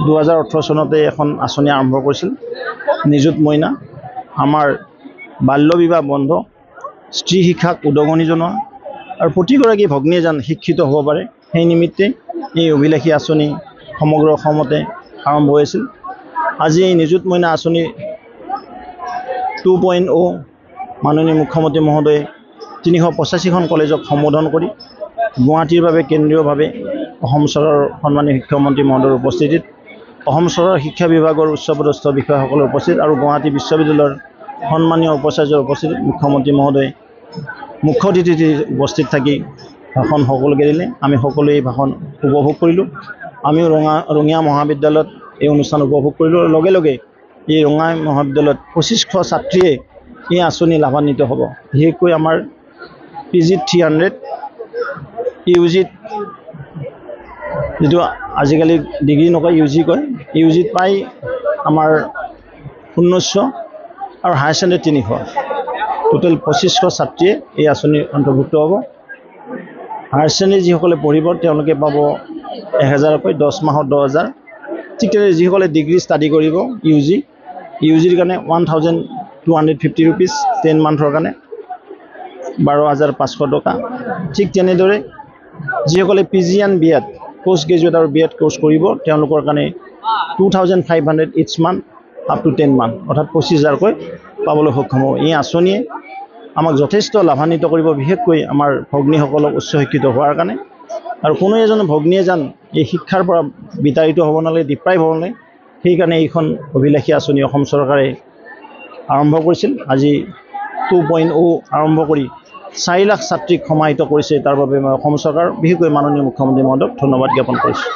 2018 চনতে এখন আঁচনি আৰম্ভ কৰিছিল নিযুত মইনা আমাৰ বাল্য বিবাহ বন্ধ স্ত্ৰী শিক্ষাক উদগনি জনোৱা আৰু প্ৰতিগৰাকী ভগ্নীয়ে যেন শিক্ষিত হ'ব পাৰে সেই নিমিত্তে এই অভিলাষী আঁচনি সমগ্ৰ অসমতে আৰম্ভ হৈছিল। আজি এই নিযুত মইনা আঁচনি 2.0 মাননীয় মুখ্যমন্ত্ৰী মহোদয়ে 385খন কলেজক সম্বোধন কৰি গুৱাহাটীৰ বাবে কেন্দ্ৰীয়ভাৱে অসম চৰকাৰৰ সন্মানীয় শিক্ষামন্ত্ৰী মহোদয়ৰ উপস্থিতিত অসম চৰকাৰৰ শিক্ষা বিভাগৰ উচ্চপদস্থ বিষয়াসকলৰ উপস্থিত আৰু গুৱাহাটী বিশ্ববিদ্যালয়ৰ সন্মানীয় উপাচাৰ্যৰ উপস্থিত মুখ্যমন্ত্ৰী মহোদয়ে মুখ্য অতিথি উপস্থিত থাকি ভাষণ সকলোকে দিলে। আমি সকলোৱে এই ভাষণ উপভোগ কৰিলোঁ। আমিও ৰঙিয়া মহাবিদ্যালয়ত এই অনুষ্ঠান উপভোগ কৰিলোঁ। লগে লগে এই ৰঙিয়া মহাবিদ্যালয়ত 2500 ছাত্ৰীয়ে এই আঁচনি লাভান্বিত হ'ব। বিশেষকৈ আমাৰ PG 300 ইউজিত যেটো আজিকালি ডিগ্ৰী নকয় ইউজি কয় ইউজিত পাই আমাৰ 1900 আৰু হায়াৰ ছেকেণ্ডাৰী 300 টোটেল 2500 ছাত্ৰীয়ে এই আঁচনিৰ অন্তৰ্ভুক্ত হ'ব। হায়াৰ ছেকেণ্ডাৰী যিসকলে পঢ়িব তেওঁলোকে পাব 1000কৈ 10 মাহত 10000। ঠিক তেনেদৰে যিসকলে ডিগ্ৰী ষ্টাডি কৰিব ইউজিৰ কাৰণে 1250 ৰুপিজ 10 মান্থৰ কাৰণে 12500 টকা। ঠিক তেনেদৰে যিসকলে PG and BEd post graduate আৰু BEd কোৰ্চ কৰিব তেওঁলোকৰ কাৰণে 2500 ইচ মান্থ আপ টু 10 মান্থ অৰ্থাৎ 25000কৈ পাবলৈ সক্ষম হ'ব। এই আঁচনিয়ে আমাক যথেষ্ট লাভান্বিত কৰিব, বিশেষকৈ আমাৰ ভগ্নীসকলক উচ্চ শিক্ষিত হোৱাৰ কাৰণে। আৰু কোনো এজন ভগ্নীয়ে যেন এই শিক্ষাৰ পৰা বিতাড়িত হ'ব নালাগে, ডিপ্ৰাইভ হ'ব নালাগে, সেইকাৰণে এইখন অভিলাষী আঁচনি অসম চৰকাৰে আৰম্ভ কৰিছিল। আজি 2.0 আৰম্ভ কৰি 4 লাখ ছাত্ৰীক সমাহিত কৰিছে। তাৰ বাবে মই অসম চৰকাৰ বিশেষকৈ মাননীয় মুখ্যমন্ত্ৰী মহোদয়ক ধন্যবাদ জ্ঞাপন কৰিছোঁ।